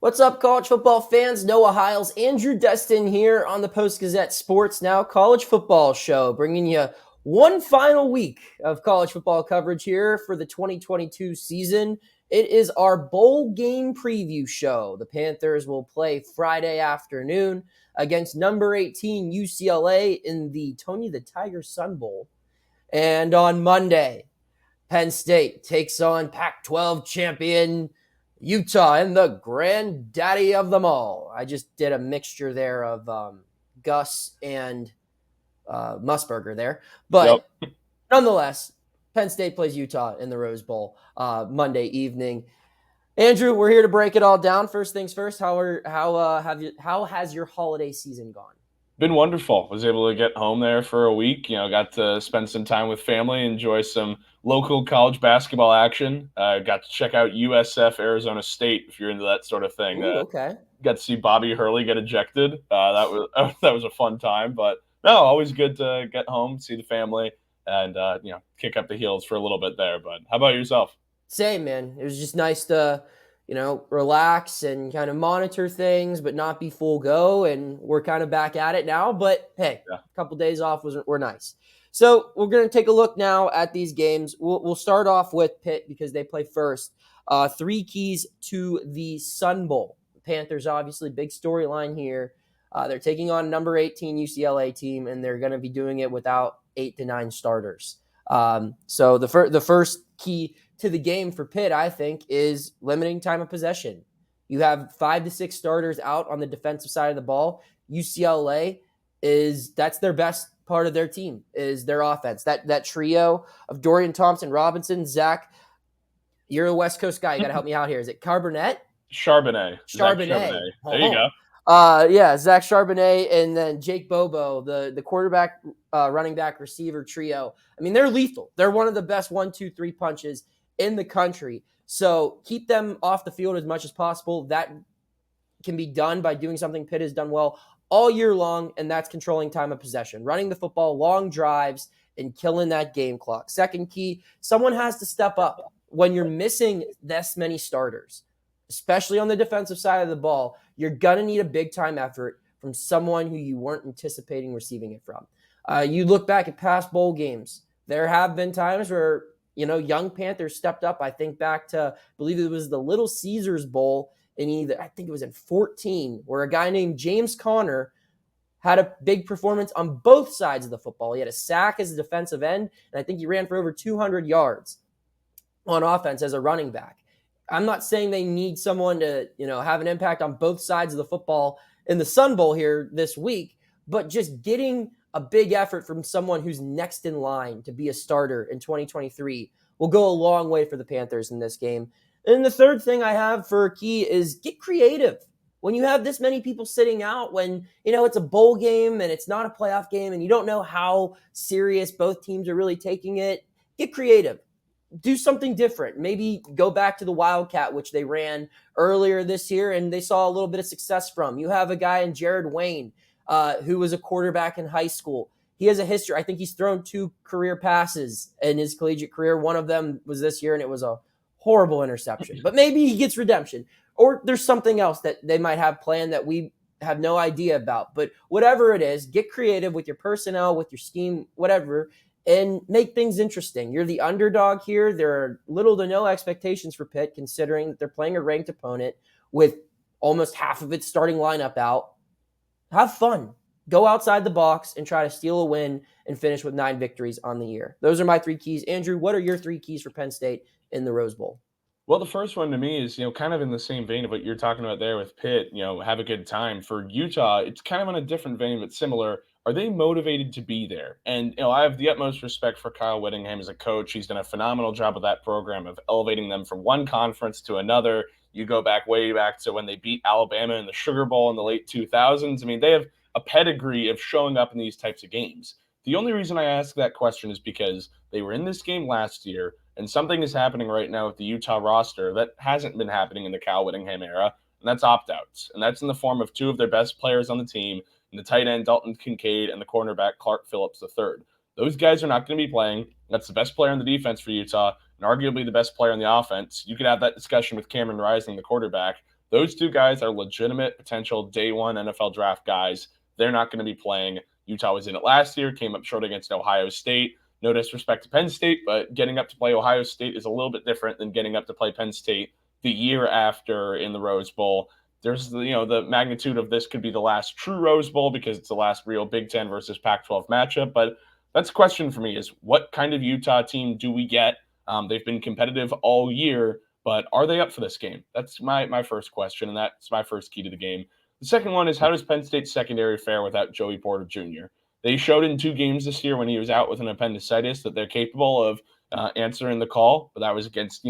What's up, college football fans? Noah Hiles, Andrew Destin here on the Post-Gazette Sports Now college football show, bringing you one final week of college football coverage here for the 2022 season. It is our bowl game preview show. The Panthers will play Friday afternoon against number 18 UCLA in the Tony the Tiger Sun Bowl. And on Monday, Penn State takes on Pac-12 champion Utah and the granddaddy of them all. I just did a mixture there of Gus and Musburger there. But nonetheless, Penn State plays Utah in the Rose Bowl Monday evening. Andrew, we're here to break it all down. First things first, how has your holiday season gone? Been wonderful. Was able to get home there for a week. Got to spend some time with family, enjoy some local college basketball action. Got to check out USF Arizona State if you're into that sort of thing. Ooh, okay. Got to see Bobby Hurley get ejected. That was a fun time. But no, always good to get home, see the family, and kick up the heels for a little bit there. But how about yourself? Same, man. It was just nice to relax and kind of monitor things, but not be full go. And we're kind of back at it now. But hey, A couple days off were nice. So we're going to take a look now at these games. We'll start off with Pitt because they play first. Three keys to the Sun Bowl. The Panthers, obviously, big storyline here. They're taking on number 18 UCLA team, and they're going to be doing it without 8 to 9 starters. So the first key to the game for Pitt, I think, is limiting time of possession. You have 5 to 6 starters out on the defensive side of the ball. UCLA that's their best part of their team, is their offense. That trio of Dorian Thompson-Robinson, Zach, you're a West Coast guy. You got to help me out here. Is it Charbonnet? Charbonnet. Charbonnet. There you go. Zach Charbonnet and then Jake Bobo, the quarterback, running back, receiver trio. I mean, they're lethal. They're one of the best 1-2-3 punches in the country. So keep them off the field as much as possible. That can be done by doing something Pitt has done well all year long, and that's controlling time of possession, running the football, long drives, and killing that game clock. Second key, someone has to step up when you're missing this many starters, especially on the defensive side of the ball. You're going to need a big-time effort from someone who you weren't anticipating receiving it from. You look back at past bowl games. There have been times where young Panthers stepped up. I think back to, I believe it was the Little Caesars Bowl I think it was in 2014, where a guy named James Conner had a big performance on both sides of the football. He had a sack as a defensive end, and I think he ran for over 200 yards on offense as a running back. I'm not saying they need someone to, have an impact on both sides of the football in the Sun Bowl here this week, but just getting a big effort from someone who's next in line to be a starter in 2023 will go a long way for the Panthers in this game. And the third thing I have for a key is get creative. When you have this many people sitting out, when, it's a bowl game and it's not a playoff game and you don't know how serious both teams are really taking it, get creative. Do something different. Maybe go back to the Wildcat, which they ran earlier this year and they saw a little bit of success from. You have a guy in Jared Wayne, who was a quarterback in high school. He has a history. I think he's thrown 2 career passes in his collegiate career. One of them was this year, and it was a horrible interception. But maybe he gets redemption. Or there's something else that they might have planned that we have no idea about. But whatever it is, get creative with your personnel, with your scheme, whatever, and make things interesting. You're the underdog here. There are little to no expectations for Pitt, considering that they're playing a ranked opponent with almost half of its starting lineup out. Have fun. Go outside the box and try to steal a win and finish with 9 victories on the year. Those are my 3 keys. Andrew, what are your 3 keys for Penn State in the Rose Bowl? Well, the first one to me is, kind of in the same vein of what you're talking about there with Pitt, have a good time. For Utah, it's kind of on a different vein, but similar. Are they motivated to be there? And, I have the utmost respect for Kyle Whittingham as a coach. He's done a phenomenal job with that program of elevating them from one conference to another. You go way back to when they beat Alabama in the Sugar Bowl in the late 2000s. I mean, they have a pedigree of showing up in these types of games. The only reason I ask that question is because they were in this game last year, and something is happening right now with the Utah roster that hasn't been happening in the Cal Whittingham era, and that's opt-outs. And that's in the form of 2 of their best players on the team, and the tight end Dalton Kincaid and the cornerback Clark Phillips III. Those guys are not going to be playing. That's the best player on the defense for Utah, and arguably the best player on the offense. You could have that discussion with Cameron Rising, the quarterback. Those two guys are legitimate potential day one NFL draft guys. They're not going to be playing. Utah was in it last year, came up short against Ohio State. No disrespect to Penn State, but getting up to play Ohio State is a little bit different than getting up to play Penn State the year after in the Rose Bowl. There's the magnitude of this could be the last true Rose Bowl because it's the last real Big Ten versus Pac-12 matchup. But that's a question for me: is what kind of Utah team do we get? They've been competitive all year, but are they up for this game? That's my first question, and that's my first key to the game. The second one is, how does Penn State's secondary fare without Joey Porter Jr.? They showed in 2 games this year when he was out with an appendicitis that they're capable of answering the call, but that was against,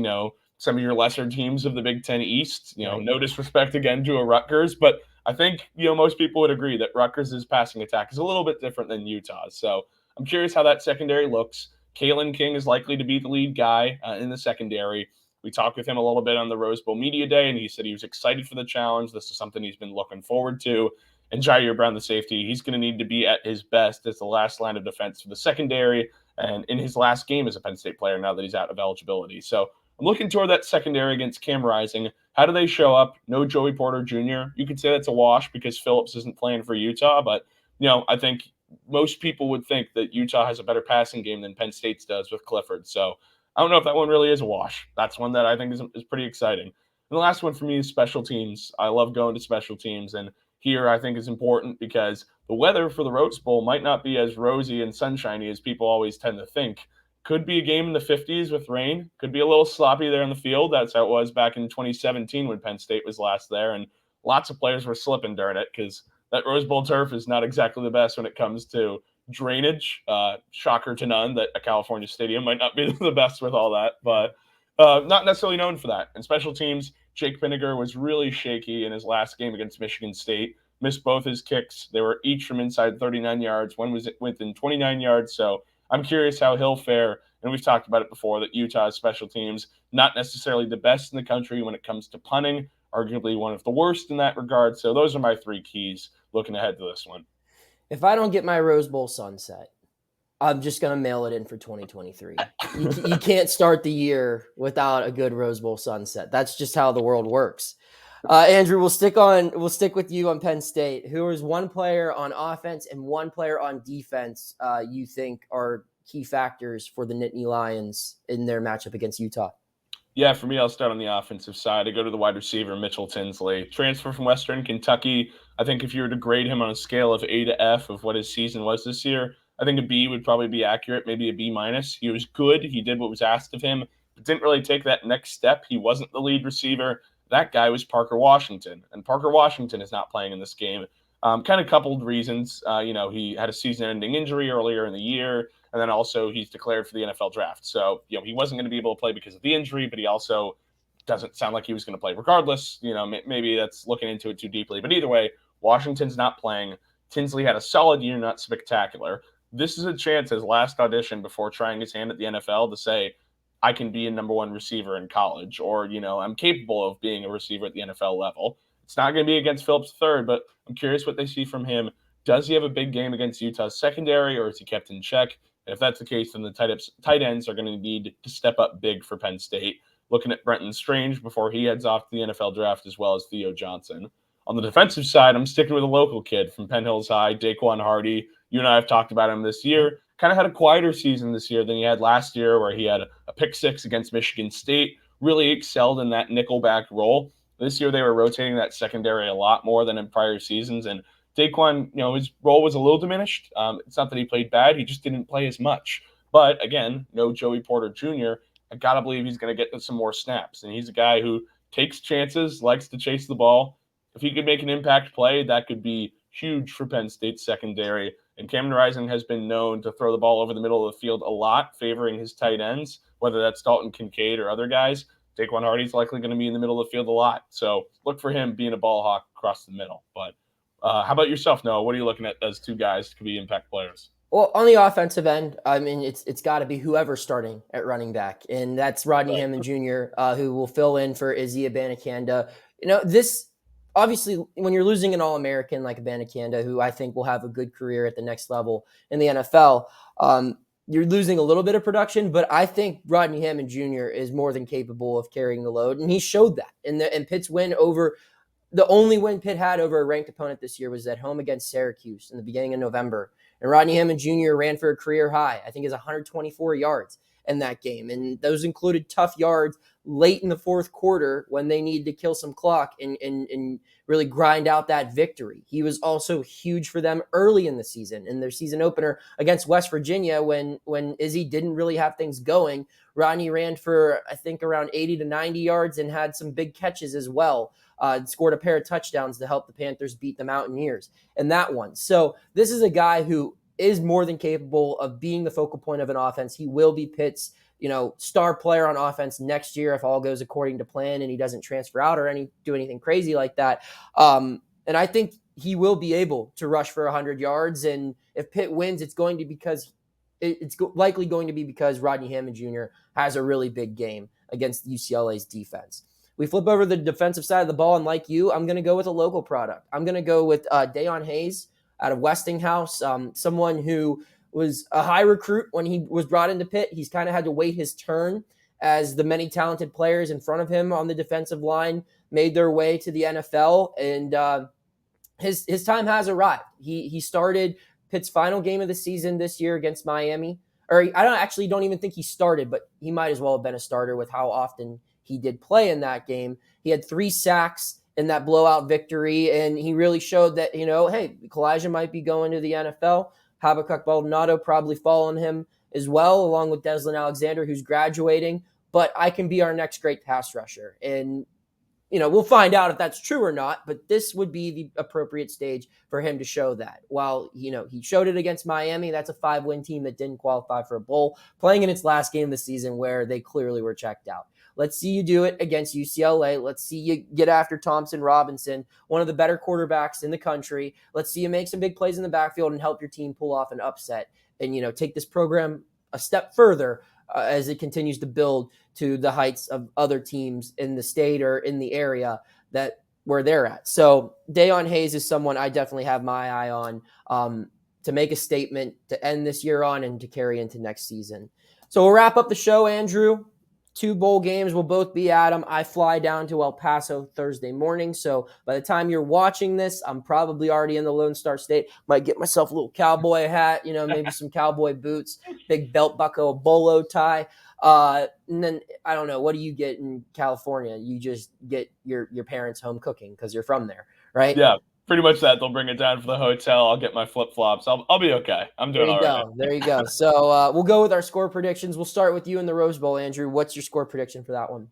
some of your lesser teams of the Big Ten East. No disrespect again to a Rutgers, but I think, most people would agree that Rutgers' passing attack is a little bit different than Utah's. So I'm curious how that secondary looks. Kalen King is likely to be the lead guy in the secondary. We talked with him a little bit on the Rose Bowl Media Day, and he said he was excited for the challenge. This is something he's been looking forward to. And Jair Brown, the safety, he's going to need to be at his best as the last line of defense for the secondary and in his last game as a Penn State player now that he's out of eligibility. So I'm looking toward that secondary against Cam Rising. How do they show up? No Joey Porter Jr. You could say that's a wash because Phillips isn't playing for Utah, but I think most people would think that Utah has a better passing game than Penn State's does with Clifford. So I don't know if that one really is a wash. That's one that I think is pretty exciting. And the last one for me is special teams. I love going to special teams, and here I think is important because the weather for the Rose Bowl might not be as rosy and sunshiny as people always tend to think. Could be a game in the 50s with rain. Could be a little sloppy there in the field. That's how it was back in 2017 when Penn State was last there, and lots of players were slipping during it because that Rose Bowl turf is not exactly the best when it comes to drainage. Shocker to none that a California stadium might not be the best with all that, but not necessarily known for that. In special teams, Jake Pinniger was really shaky in his last game against Michigan State. Missed both his kicks. They were each from inside 39 yards. One was within 29 yards. So I'm curious how he'll fare. And we've talked about it before that Utah's special teams, not necessarily the best in the country when it comes to punting, arguably one of the worst in that regard. So those are my 3 keys looking ahead to this one. If I don't get my Rose Bowl sunset, I'm just going to mail it in for 2023. You can't start the year without a good Rose Bowl sunset. That's just how the world works. Andrew, we'll stick with you on Penn State. Who is one player on offense and one player on defense you think are key factors for the Nittany Lions in their matchup against Utah? Yeah, for me, I'll start on the offensive side. I go to the wide receiver, Mitchell Tinsley. Transfer from Western Kentucky. I think if you were to grade him on a scale of A to F of what his season was this year, I think a B would probably be accurate, maybe a B minus. He was good. He did what was asked of him, but didn't really take that next step. He wasn't the lead receiver. That guy was Parker Washington, and Parker Washington is not playing in this game. Kind of coupled reasons. He had a season-ending injury earlier in the year, and then also he's declared for the NFL draft. So, he wasn't going to be able to play because of the injury, but he also doesn't sound like he was going to play regardless. Maybe that's looking into it too deeply. But either way, Washington's not playing. Tinsley had a solid year, not spectacular. This is a chance, his last audition before trying his hand at the NFL, to say, I can be a number 1 receiver in college, or, I'm capable of being a receiver at the NFL level. It's not going to be against Phillips III, but I'm curious what they see from him. Does he have a big game against Utah's secondary, or is he kept in check? And if that's the case, then the tight ends are going to need to step up big for Penn State. Looking at Brenton Strange before he heads off to the NFL draft, as well as Theo Johnson. On the defensive side, I'm sticking with a local kid from Penn Hills High, Daquan Hardy. You and I have talked about him this year. Kind of had a quieter season this year than he had last year, where he had a pick 6 against Michigan State, really excelled in that nickelback role. This year they were rotating that secondary a lot more than in prior seasons, and Daquan, his role was a little diminished. It's not that he played bad, he just didn't play as much. But again, no Joey Porter Jr. I got to believe he's going to get some more snaps, and he's a guy who takes chances, likes to chase the ball. If he could make an impact play, that could be huge for Penn State's secondary. And Cameron Rising has been known to throw the ball over the middle of the field a lot, favoring his tight ends, whether that's Dalton Kincaid or other guys. Daquan Hardy's likely going to be in the middle of the field a lot. So look for him being a ball hawk across the middle. But how about yourself, Noah? What are you looking at as 2 guys who could be impact players? Well, on the offensive end, I mean, it's got to be whoever's starting at running back, and that's Rodney Hammond Jr., who will fill in for Izzy Abanikanda. This obviously, when you're losing an All-American like Abanikanda, who I think will have a good career at the next level in the NFL, you're losing a little bit of production, but I think Rodney Hammond Jr. is more than capable of carrying the load, and he showed that in Pitt's win over the only win Pitt had over a ranked opponent this year was at home against Syracuse in the beginning of November. And Rodney Hammond Jr. ran for a career high. I think it's 124 yards in that game. And those included tough yards late in the fourth quarter when they needed to kill some clock and really grind out that victory. He was also huge for them early in the season, in their season opener against West Virginia when Izzy didn't really have things going. Rodney ran for, I think, around 80 to 90 yards and had some big catches as well. Scored a pair of touchdowns to help the Panthers beat the Mountaineers in that one. So this is a guy who is more than capable of being the focal point of an offense. He will be Pitt's, star player on offense next year if all goes according to plan and he doesn't transfer out or do anything crazy like that. And I think he will be able to rush for 100 yards. And if Pitt wins, it's likely going to be because Rodney Hammond Jr. has a really big game against UCLA's defense. We flip over the defensive side of the ball, and like you, I'm going to go with a local product. I'm going to go with Deion Hayes out of Westinghouse, someone who was a high recruit when he was brought into Pitt. He's kind of had to wait his turn as the many talented players in front of him on the defensive line made their way to the NFL, and his time has arrived. He started Pitt's final game of the season this year against Miami. Or don't even think he started, but he might as well have been a starter with how often he did play in that game. He had 3 sacks in that blowout victory, and he really showed that, hey, Kalijah might be going to the NFL. Habakkuk Baldonado probably following him as well, along with Deslin Alexander, who's graduating. But I can be our next great pass rusher. And, we'll find out if that's true or not, but this would be the appropriate stage for him to show that. While, he showed it against Miami, that's a 5-win team that didn't qualify for a bowl, playing in its last game of the season where they clearly were checked out. Let's see you do it against UCLA. Let's see you get after Thompson Robinson, one of the better quarterbacks in the country. Let's see you make some big plays in the backfield and help your team pull off an upset and, take this program a step further as it continues to build to the heights of other teams in the state or in the area where they're at. So Deion Hayes is someone I definitely have my eye on to make a statement to end this year on and to carry into next season. So we'll wrap up the show, Andrew. 2 bowl games will both be at them. I fly down to El Paso Thursday morning. So by the time you're watching this, I'm probably already in the Lone Star State. Might get myself a little cowboy hat, maybe some cowboy boots, big belt buckle, a bolo tie. And then I don't know, what do you get in California? You just get your parents home cooking because you're from there, right? Yeah, pretty much that. They'll bring it down for the hotel. I'll get my flip-flops. I'll be okay. I'm doing all right. There you go. So we'll go with our score predictions. We'll start with you in the Rose Bowl, Andrew. What's your score prediction for that one?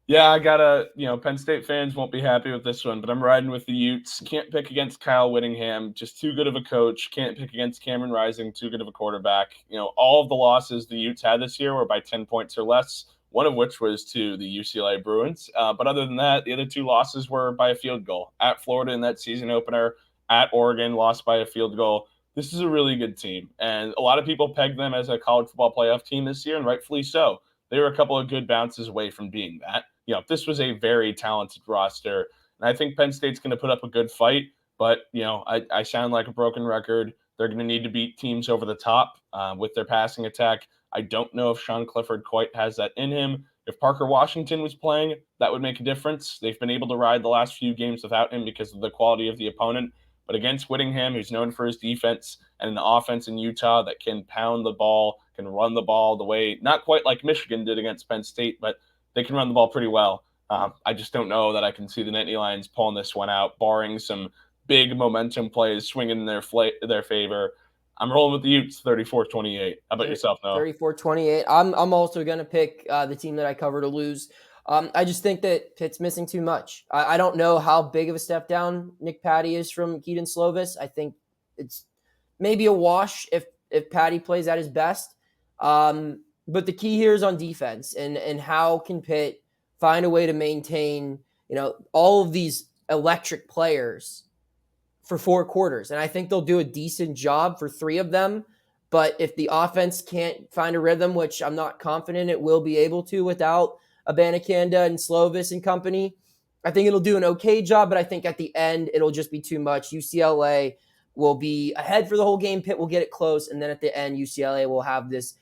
Yeah, I gotta, Penn State fans won't be happy with this one, but I'm riding with the Utes. Can't pick against Kyle Whittingham, just too good of a coach. Can't pick against Cameron Rising, too good of a quarterback. All of the losses the Utes had this year were by 10 points or less, one of which was to the UCLA Bruins. But other than that, the other 2 losses were by a field goal. At Florida in that season opener, at Oregon, lost by a field goal. This is a really good team, and a lot of people pegged them as a college football playoff team this year, and rightfully so. They were a couple of good bounces away from being that. This was a very talented roster, and I think Penn State's going to put up a good fight, but, I sound like a broken record. They're going to need to beat teams over the top with their passing attack. I don't know if Sean Clifford quite has that in him. If Parker Washington was playing, that would make a difference. They've been able to ride the last few games without him because of the quality of the opponent. But against Whittingham, who's known for his defense, and an offense in Utah that can pound the ball, can run the ball the way, not quite like Michigan did against Penn State, but they can run the ball pretty well. I just don't know that I can see the Nittany Lions pulling this one out, barring some big momentum plays swinging in their favor. I'm rolling with the Utes, 34-28. How about yourself, Noah? 34-28. I'm also going to pick the team that I cover to lose. I just think that Pitt's missing too much. I don't know how big of a step down Nick Patty is from Keaton Slovis. I think it's maybe a wash if Patty plays at his best. But the key here is on defense and how can Pitt find a way to maintain, all of these electric players for 4 quarters. And I think they'll do a decent job for 3 of them. But if the offense can't find a rhythm, which I'm not confident it will be able to without Abanikanda and Slovis and company, I think it'll do an okay job, but I think at the end it'll just be too much. UCLA will be ahead for the whole game. Pitt will get it close, and then at the end, UCLA will have this,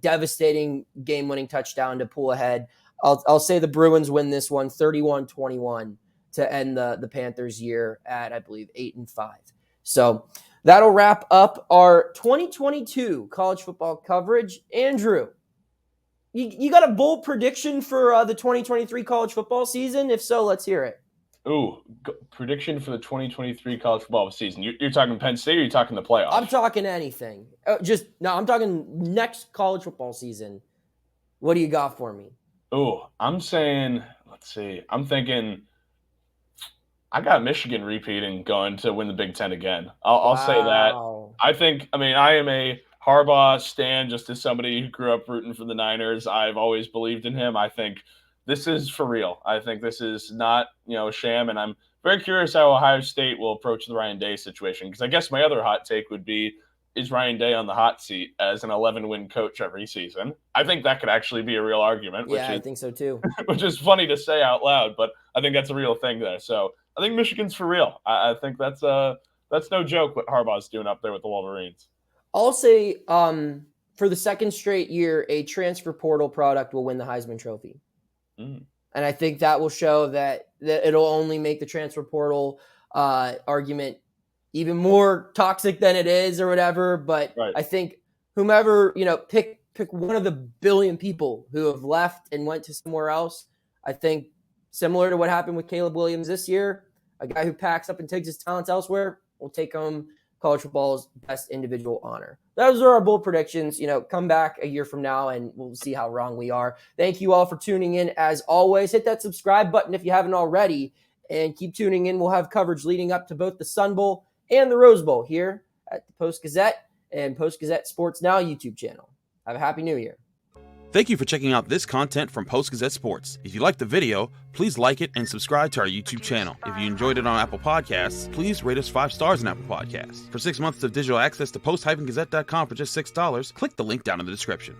devastating game-winning touchdown to pull ahead. I'll say the Bruins win this one, 31-21. to end the Panthers' year at, I believe, 8-5. So that'll wrap up our 2022 college football coverage. Andrew, you got a bold prediction for the 2023 college football season? If so, let's hear it. Ooh, prediction for the 2023 college football season. You're talking Penn State, or you're talking the playoffs? I'm talking anything. I'm talking next college football season. What do you got for me? Ooh, I'm saying, let's see. I'm thinking I got Michigan repeating, going to win the Big Ten again. I'll say that. I am a Harbaugh stan, just as somebody who grew up rooting for the Niners. I've always believed in him. I think this is for real. I think this is not, a sham, and I'm very curious how Ohio State will approach the Ryan Day situation, because I guess my other hot take would be, is Ryan Day on the hot seat as an 11-win coach every season? I think that could actually be a real argument. I think so too. Which is funny to say out loud, but I think that's a real thing there. So I think Michigan's for real. I think that's no joke what Harbaugh's doing up there with the Wolverines. I'll say for the second straight year, a transfer portal product will win the Heisman Trophy. And I think that will show that it'll only make the transfer portal argument even more toxic than it is or whatever. But right. I think whomever, pick one of the billion people who have left and went to somewhere else. I think similar to what happened with Caleb Williams this year, a guy who packs up and takes his talents elsewhere will take home college football's best individual honor. Those are our bold predictions. Come back a year from now and we'll see how wrong we are. Thank you all for tuning in. As always, hit that subscribe button if you haven't already, and keep tuning in. We'll have coverage leading up to both the Sun Bowl and the Rose Bowl here at the Post-Gazette and Post-Gazette Sports Now YouTube channel. Have a happy new year. Thank you for checking out this content from Post-Gazette Sports. If you liked the video, please like it and subscribe to our YouTube channel. If you enjoyed it on Apple Podcasts, please rate us 5 stars on Apple Podcasts. For 6 months of digital access to post-gazette.com for just $6, click the link down in the description.